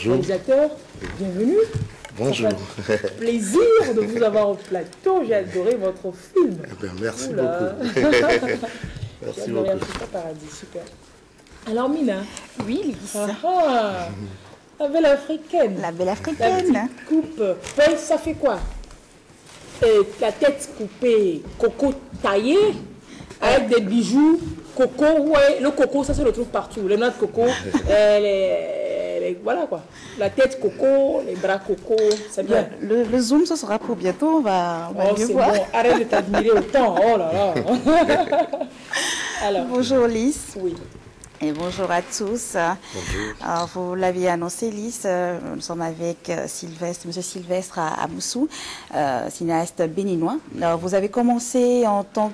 réalisateur, bienvenue. Bonjour. Ça fait plaisir de vous avoir au plateau. J'ai adoré votre film. Eh bien, merci beaucoup. Merci beaucoup. Africa Paradis, super. Alors Mina. Oui, Lys. La belle africaine. La belle La africaine. petite coupe. Ouais, ça fait quoi? La tête coupée, coco taillé, avec des bijoux, coco. Ouais, le coco, ça se retrouve partout. Les noix de coco, voilà quoi. La tête coco, les bras coco, c'est bien. Le zoom, ce sera pour bientôt. On va mieux voir. Bon, arrête de t'admirer autant. Oh là là. Alors, bonjour Lys. Oui. Et bonjour à tous. Bonjour. Alors, vous l'aviez annoncé, Lys, nous sommes avec Sylvestre, Monsieur Sylvestre Amoussou, cinéaste béninois. Alors, vous avez commencé en tant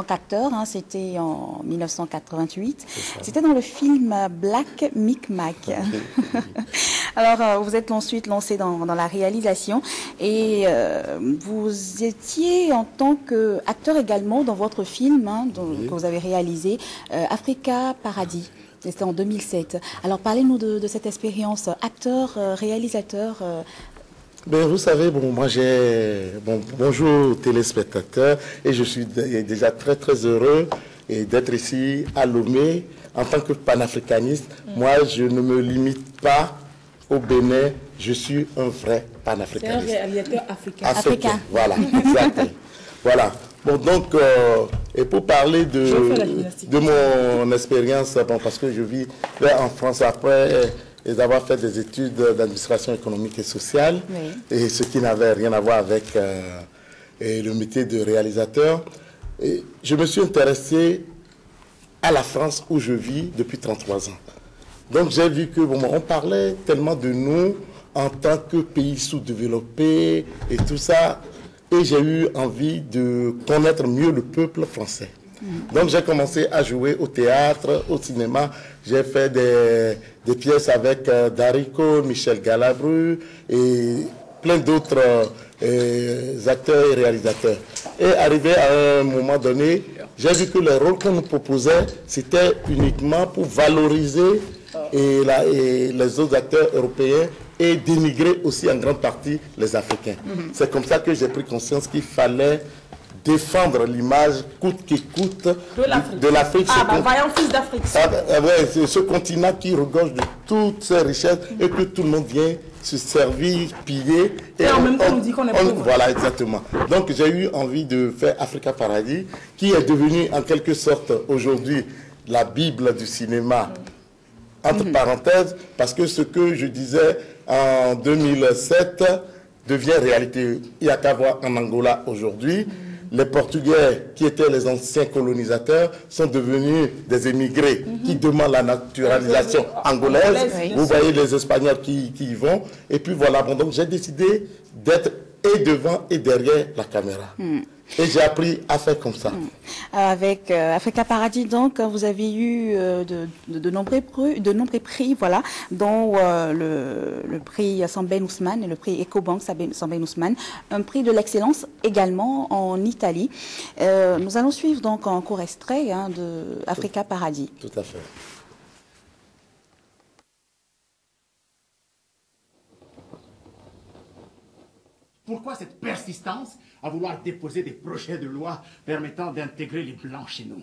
qu'acteur, hein, c'était en 1988. C'était dans le film Black Micmac. Alors, vous êtes ensuite lancé dans la réalisation et vous étiez en tant qu'acteur également dans votre film hein, que vous avez réalisé, Africa Paradis. C'était en 2007. Alors, parlez-nous de cette expérience acteur, réalisateur. Ben, vous savez, bon, moi bonjour téléspectateurs, et je suis déjà très très heureux d'être ici à Lomé en tant que panafricaniste. Moi, je ne me limite pas au Bénin, je suis un vrai panafricaniste. C'est un réalisateur africain. Africain. Voilà, exactement. Voilà. Bon, donc, et pour parler de mon expérience, bon, parce que je vis là en France après avoir fait des études d'administration économique et sociale, et ce qui n'avait rien à voir avec le métier de réalisateur, et je me suis intéressé à la France où je vis depuis 33 ans. Donc j'ai vu que bon, on parlait tellement de nous en tant que pays sous-développé et tout ça. Et j'ai eu envie de connaître mieux le peuple français. Donc j'ai commencé à jouer au théâtre, au cinéma. J'ai fait des pièces avec Darico, Michel Galabru et plein d'autres acteurs et réalisateurs. Et arrivé à un moment donné, j'ai vu que les rôles qu'on nous proposait, c'était uniquement pour valoriser les autres acteurs européens et dénigrer aussi en grande partie les Africains. C'est comme ça que j'ai pris conscience qu'il fallait défendre l'image coûte que coûte de l'Afrique. Vaillant fils d'Afrique. Ouais, ce continent qui regorge de toutes ses richesses et que tout le monde vient se servir, piller. Et en même temps, on dit qu'on est pauvre. Voilà, exactement. Donc j'ai eu envie de faire Africa Paradis, qui est devenu en quelque sorte aujourd'hui la Bible du cinéma. Entre parenthèses, parce que ce que je disais en 2007 devient réalité. Il n'y a qu'à voir en Angola aujourd'hui. Les Portugais, qui étaient les anciens colonisateurs, sont devenus des émigrés qui demandent la naturalisation angolaise. Vous voyez les Espagnols qui y vont. Et puis voilà, bon, donc j'ai décidé d'être et devant et derrière la caméra. Et j'ai appris à faire comme ça. Avec Africa Paradis, donc, vous avez eu de nombreux prix, voilà, dont le prix Sambène Ousmane et le prix Ecobank Sambène Ousmane, un prix de l'excellence également en Italie. Nous allons suivre donc un court extrait hein, de Africa Paradis. Tout à fait. Pourquoi cette persistance à vouloir déposer des projets de loi permettant d'intégrer les Blancs chez nous?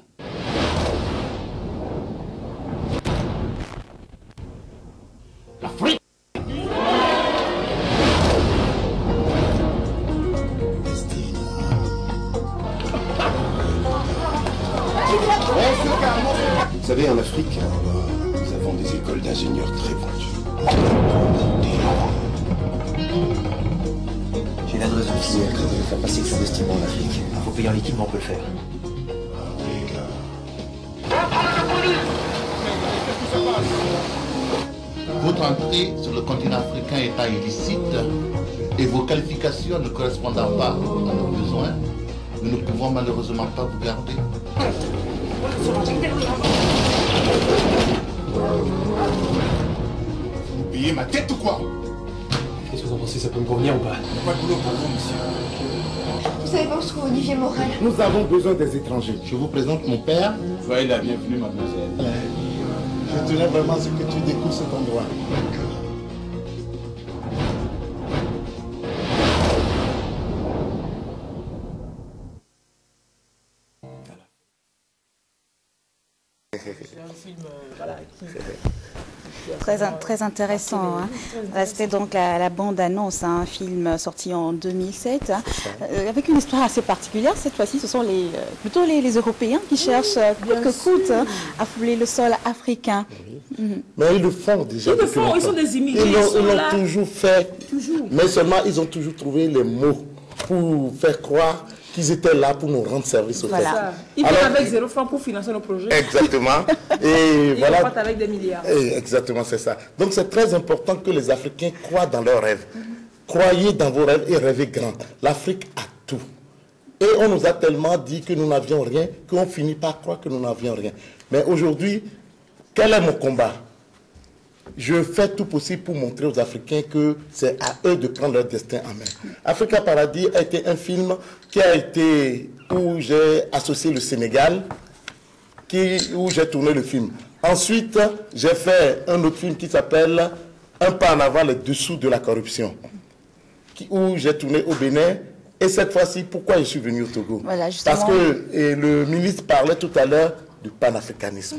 L'Afrique! Vous savez, en Afrique, nous avons des écoles d'ingénieurs très pointues. J'ai l'adresse du filière qui veut faire passer ce bâtiment en Afrique. Il faut payer en liquide, mais on peut le faire. Votre entrée sur le continent africain étant illicite et vos qualifications ne correspondant pas à nos besoins, nous ne pouvons malheureusement pas vous garder. Vous payez ma tête ou quoi? Qu'est-ce que vous en pensez? Ça peut me convenir ou pas? Il n'y a pas de boulot pour vous, monsieur. Vous savez pas où se trouve Olivier Morel? Nous avons besoin des étrangers. Je vous présente mon père. Soyez la bienvenue, mademoiselle. Je tenais vraiment à ce que tu découvres cet endroit. film voilà, Très intéressant. Hein. C'était donc la bande-annonce, un film sorti en 2007, hein, avec une histoire assez particulière. Cette fois-ci, ce sont plutôt les Européens qui cherchent coûte que coûte à fouler le sol africain. Oui. Mais ils le font déjà. Ils sont des immigrés. Ils l'ont toujours fait. Mais seulement, ils ont toujours trouvé les mots pour faire croire qu'ils étaient là pour nous rendre service au fait. Ils viennent avec 0 francs pour financer nos projets. Exactement. Et voilà. Ils repartent avec des milliards. Exactement, c'est ça. Donc c'est très important que les Africains croient dans leurs rêves. Croyez dans vos rêves et rêvez grand. L'Afrique a tout. Et on nous a tellement dit que nous n'avions rien, qu'on finit par croire que nous n'avions rien. Mais aujourd'hui, quel est mon combat? Je fais tout possible pour montrer aux Africains que c'est à eux de prendre leur destin en main. Africa Paradis a été un film où j'ai associé le Sénégal, où j'ai tourné le film. Ensuite, j'ai fait un autre film qui s'appelle Un pas en avant, les dessous de la corruption, où j'ai tourné au Bénin. Et cette fois-ci, pourquoi je suis venu au Togo? Parce que le ministre parlait tout à l'heure du panafricanisme,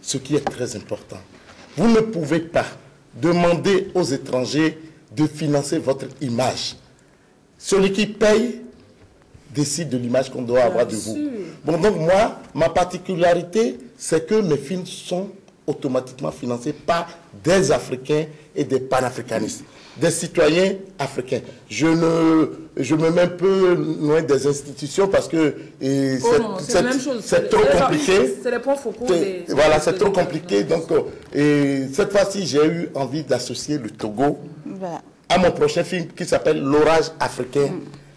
ce qui est très important. Vous ne pouvez pas demander aux étrangers de financer votre image. Celui qui paye décide de l'image qu'on doit avoir de vous. Bon, donc moi, ma particularité, c'est que mes films sont automatiquement financés par des Africains et des panafricanistes, des citoyens africains. Je me mets un peu loin des institutions parce que c'est trop compliqué. C'est les points focaux. Voilà, c'est trop compliqué. Donc, cette fois-ci, j'ai eu envie d'associer le Togo à mon prochain film qui s'appelle L'orage africain,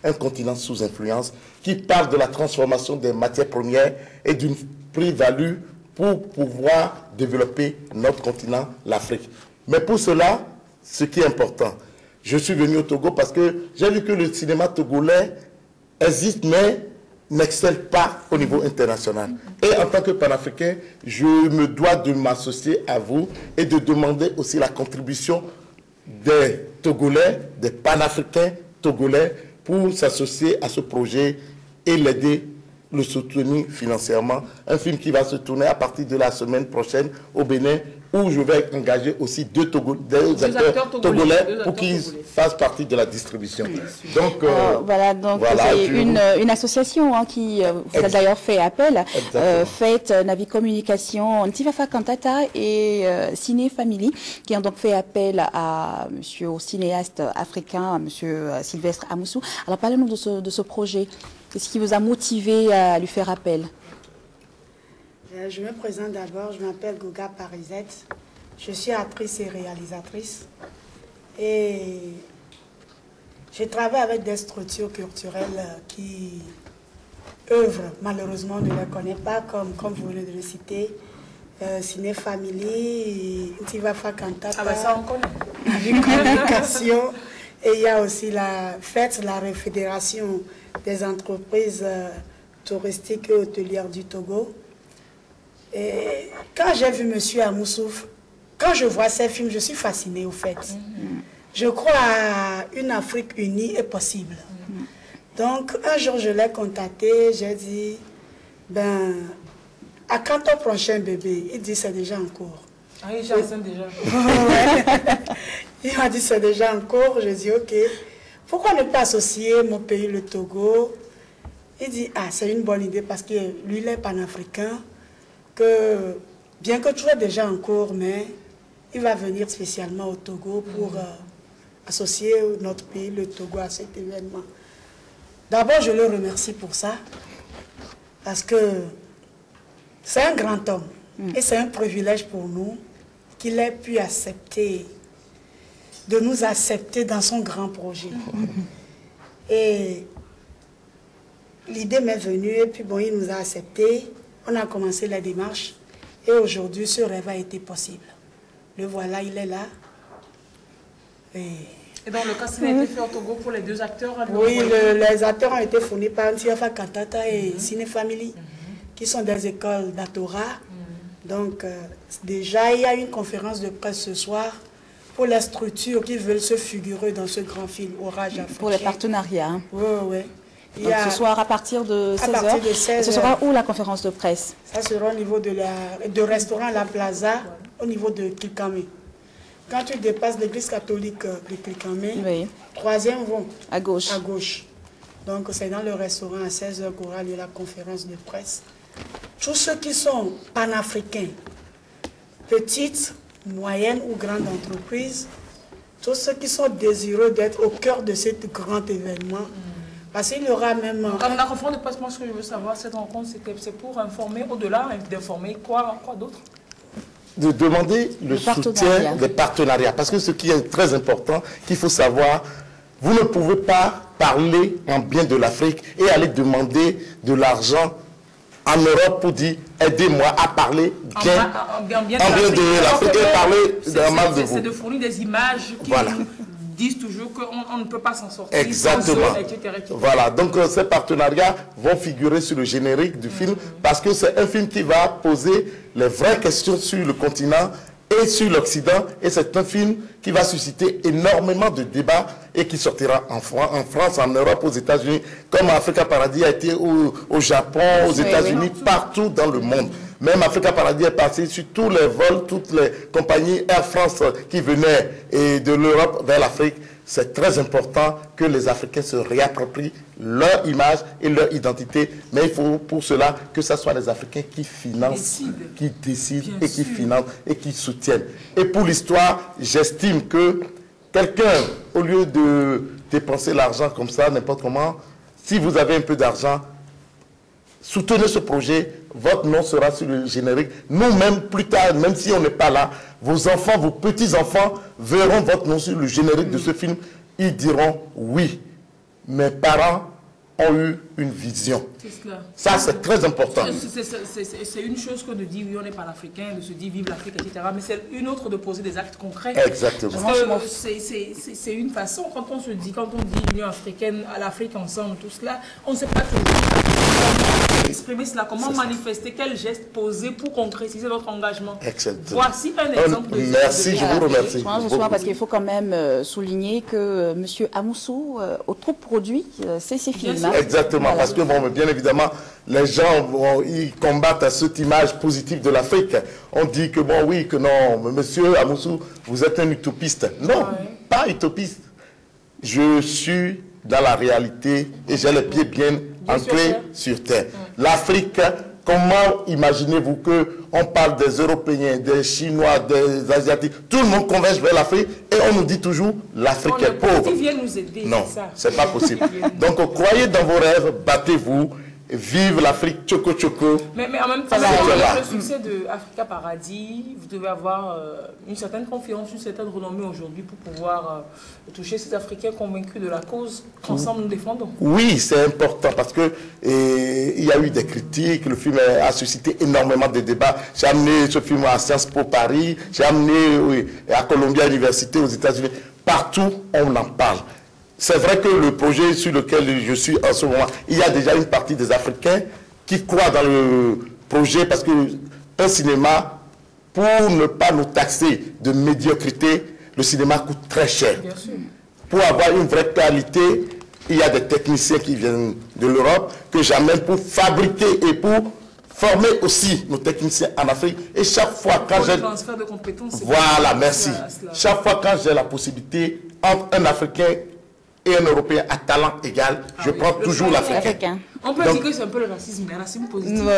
un continent sous influence, qui parle de la transformation des matières premières et d'une plus-value pour pouvoir développer notre continent, l'Afrique. Mais pour cela, ce qui est important, je suis venu au Togo parce que j'ai vu que le cinéma togolais existe, mais n'excelle pas au niveau international. Et en tant que panafricain, je me dois de m'associer à vous et de demander aussi la contribution des Togolais, des panafricains togolais, pour s'associer à ce projet et l'aider, le soutenir financièrement. Un film qui va se tourner à partir de la semaine prochaine au Bénin, où je vais engager aussi deux acteurs togolais pour qu'ils fassent partie de la distribution. Donc, voilà, c'est une association qui vous a d'ailleurs fait appel, Fête Navi Communication, Ntivafa Kantata et Ciné Family, qui ont donc fait appel à monsieur, au cinéaste africain, monsieur Sylvestre Amoussou. Alors parlez-nous de ce projet. Qu'est-ce qui vous a motivé à lui faire appel? Je me présente d'abord, je m'appelle Goga Parisette, je suis actrice et réalisatrice et je travaille avec des structures culturelles qui œuvrent, malheureusement on ne les connaît pas comme vous venez de le citer, Ciné Family, Ntivafa Kantata, Communication, et il y a aussi la FET, la Fédération des entreprises touristiques et hôtelières du Togo. Et quand j'ai vu M. Amoussou, quand je vois ces films, je suis fascinée au fait. Je crois à une Afrique unie est possible. Donc, un jour, je l'ai contacté, j'ai dit, ben, à quand ton prochain bébé? Il dit, c'est déjà en cours. Ah, il est enceinte déjà. Il m'a dit, c'est déjà en cours. Je dis, ok, pourquoi ne pas associer mon pays, le Togo? Il dit, ah, c'est une bonne idée parce que lui, il est panafricain. Que bien que tout est déjà en cours, mais il va venir spécialement au Togo pour associer notre pays, le Togo, à cet événement. D'abord, je le remercie pour ça, parce que c'est un grand homme, et c'est un privilège pour nous qu'il ait pu accepter, de nous accepter dans son grand projet. Et l'idée m'est venue, et puis bon, il nous a acceptés. On a commencé la démarche et aujourd'hui, ce rêve a été possible. Le voilà, il est là. Et donc, le casting a été fait au Togo pour les deux acteurs? Oui, les acteurs ont été fournis par Ntivafa Kantata et Ciné Family, qui sont des écoles d'Atora. Donc, déjà, il y a une conférence de presse ce soir pour les structures qui veulent se figurer dans ce grand film, Orage africain. Pour les partenariats. Oui, oui. Donc, ce soir à partir de 16h. À partir de 16h. Ce sera où la conférence de presse? Ça sera au niveau de restaurant La Plaza, au niveau de Kilkamé. Quand tu dépasses l'église catholique de Kilkamé, oui. troisième rond. À gauche. À gauche. Donc c'est dans le restaurant à 16h qu'aura lieu la conférence de presse. Tous ceux qui sont panafricains, petites, moyennes ou grandes entreprises, tous ceux qui sont désireux d'être au cœur de ce grand événement, parce qu'il y aura même... Dans la conférence de presse, moi, ce que je veux savoir, cette rencontre, c'est pour informer, au-delà d'informer, quoi d'autre? De demander le soutien des partenariats. Parce que ce qui est très important, qu'il faut savoir, vous ne pouvez pas parler en bien de l'Afrique et aller demander de l'argent en Europe pour dire aidez-moi à parler bien de l'Afrique et parler d'un mal de vous. C'est de fournir des images qui disent toujours qu'on ne peut pas s'en sortir. Exactement. Etc. Voilà, donc ces partenariats vont figurer sur le générique du film parce que c'est un film qui va poser les vraies questions sur le continent et sur l'Occident, et c'est un film qui va susciter énormément de débats et qui sortira en France, en Europe, aux États-Unis, comme Africa Paradis a été au Japon, aux États-Unis, partout dans le monde. Même Africa Paradis est passé sur tous les vols, toutes les compagnies Air France qui venaient de l'Europe vers l'Afrique. C'est très important que les Africains se réapproprient leur image et leur identité. Mais il faut pour cela que ce soit les Africains qui financent, qui décident et qui financent et qui soutiennent. Et pour l'histoire, j'estime que quelqu'un, au lieu de dépenser l'argent comme ça, n'importe comment, si vous avez un peu d'argent, soutenez ce projet, votre nom sera sur le générique. Nous-mêmes, plus tard, même si on n'est pas là, vos enfants, vos petits-enfants verront votre nom sur le générique de ce film. Ils diront oui, mes parents ont eu une vision. Ça, c'est très important. C'est une chose que de dire oui, on est panafricain, de se dire vive l'Afrique, etc. Mais c'est une autre de poser des actes concrets. Exactement. Parce que c'est une façon, quand on dit Union africaine, à l'Afrique ensemble, tout cela, on ne sait pas toujours comment exprimer cela, comment manifester, quel geste poser pour concrétiser notre engagement. Exactement. Voici un exemple. Merci, je vous remercie. Je pense parce qu'il faut quand même souligner que M. Amoussou, au trop produit, c'est ses films. Exactement, voilà. Parce que bon, bien évidemment, les gens ils combattent à cette image positive de l'Afrique. On dit que bon, oui, que non, monsieur Amoussou, vous êtes un utopiste. Non, pas utopiste. Je suis dans la réalité et j'ai les pieds bien ancrés sur terre. L'Afrique, comment imaginez-vous qu'on parle des Européens, des Chinois, des Asiatiques, tout le monde converge vers l'Afrique et on nous dit toujours l'Afrique est pauvre. Ils viennent nous aider. Non, c'est pas possible. Donc croyez dans vos rêves, battez-vous. Vive l'Afrique, tchoko tchoko. Mais en même temps, avec le succès de Africa Paradis, vous devez avoir une certaine confiance, une certaine renommée aujourd'hui pour pouvoir toucher ces Africains convaincus de la cause qu'ensemble nous défendons. Oui, c'est important parce que il y a eu des critiques, le film a suscité énormément de débats. J'ai amené ce film à Sciences Po Paris, j'ai amené à Columbia University aux États-Unis. Partout, on en parle. C'est vrai que le projet sur lequel je suis en ce moment, il y a déjà une partie des Africains qui croient dans le projet parce qu'un cinéma, pour ne pas nous taxer de médiocrité, le cinéma coûte très cher. Bien sûr. Pour avoir une vraie qualité, il y a des techniciens qui viennent de l'Europe que j'amène pour fabriquer et pour former aussi nos techniciens en Afrique. Et chaque fois quand j'ai... transfert de compétences. Voilà, merci. Chaque fois quand j'ai la possibilité entre un Africain et un Européen à talent égal, je prends toujours l'Africain. On peut dire que c'est un peu le racisme, mais racisme positif. Non,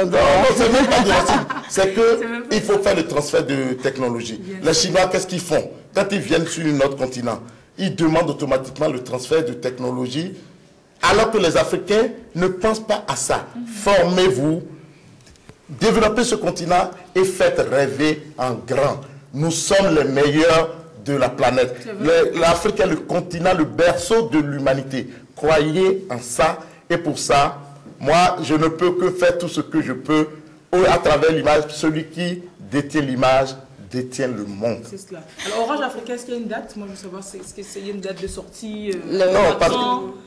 c'est même pas du racisme. C'est qu'il faut faire le transfert de technologie. Les Chinois, qu'est-ce qu'ils font? Quand ils viennent sur notre continent, ils demandent automatiquement le transfert de technologie, alors que les Africains ne pensent pas à ça. Formez-vous, développez ce continent et faites rêver en grand. Nous sommes les meilleurs de la planète. L'Afrique est le continent, le berceau de l'humanité. Croyez en ça. Et pour ça, moi, je ne peux que faire tout ce que je peux à travers l'image. Celui qui détient l'image détient le monde. C'est cela. Alors, Orange Africain, est-ce qu'il y a une date? Moi, je veux savoir, est-ce qu'il y a une date de sortie? Non,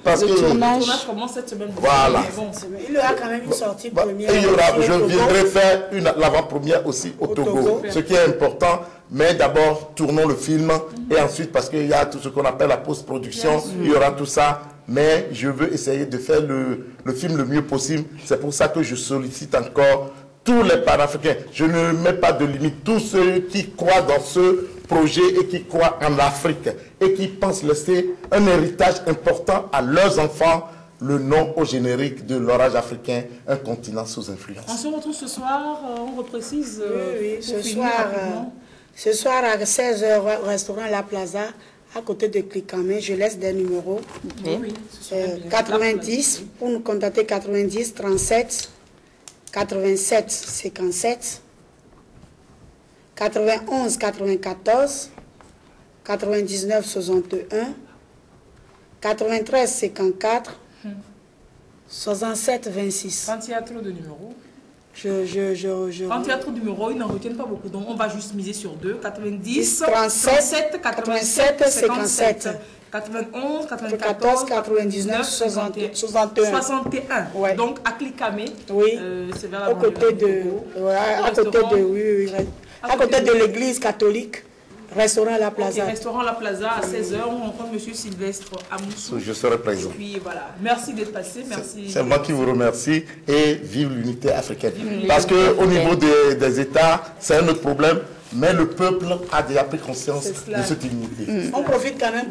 parce que le tournage commence cette semaine. Voilà. Bon, il y aura quand même une sortie première. Et je viendrai faire l'avant-première aussi au Togo. Ce qui est important. Mais d'abord, tournons le film et ensuite, parce qu'il y a tout ce qu'on appelle la post-production, il y aura tout ça. mais je veux essayer de faire le film le mieux possible. C'est pour ça que je sollicite encore tous les panafricains. Je ne mets pas de limite. Tous ceux qui croient dans ce projet et qui croient en Afrique et qui pensent laisser un héritage important à leurs enfants, le nom au générique de l'orage africain, un continent sous influence. On se retrouve ce soir, on reprécise. Oui, ce soir à 16h, restaurant La Plaza, à côté de Clicamé. Je laisse des numéros. Oui, 90, pour nous contacter, 90 37 87 57 91 94 99 61 93 54 67 26. Quand il y a trop de numéros, quand il y a trop de numéros, ils n'en retiennent pas beaucoup. Donc on va juste miser sur 2. 90 37 87 57 91 94 99 61. 61. Ouais. Donc à Clicamé, oui. C'est vers la à côté de, à côté de l'église catholique. Restaurant La Plaza. Okay, restaurant La Plaza à 16h, on rencontre M. Sylvestre Amoussou. Je serai présent. Et puis voilà, merci d'être passé. Merci. C'est moi qui vous remercie et vive l'unité africaine. Parce qu'au niveau des États, c'est un autre problème, mais le peuple a déjà pris conscience de cette unité. On profite quand même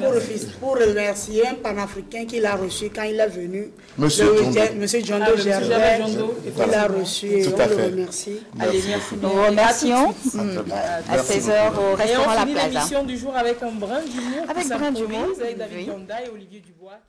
pour remercier un panafricain qui l'a reçu quand il est venu. Monsieur Jondo Gervais, il l'a reçu et on le remercie. Allez, merci. Nous vous remercions à 16h au restaurant La Plaza. L'émission du jour avec un brin d'humour. Avec brin d'humour. Avec David Yonda et Olivier Dubois.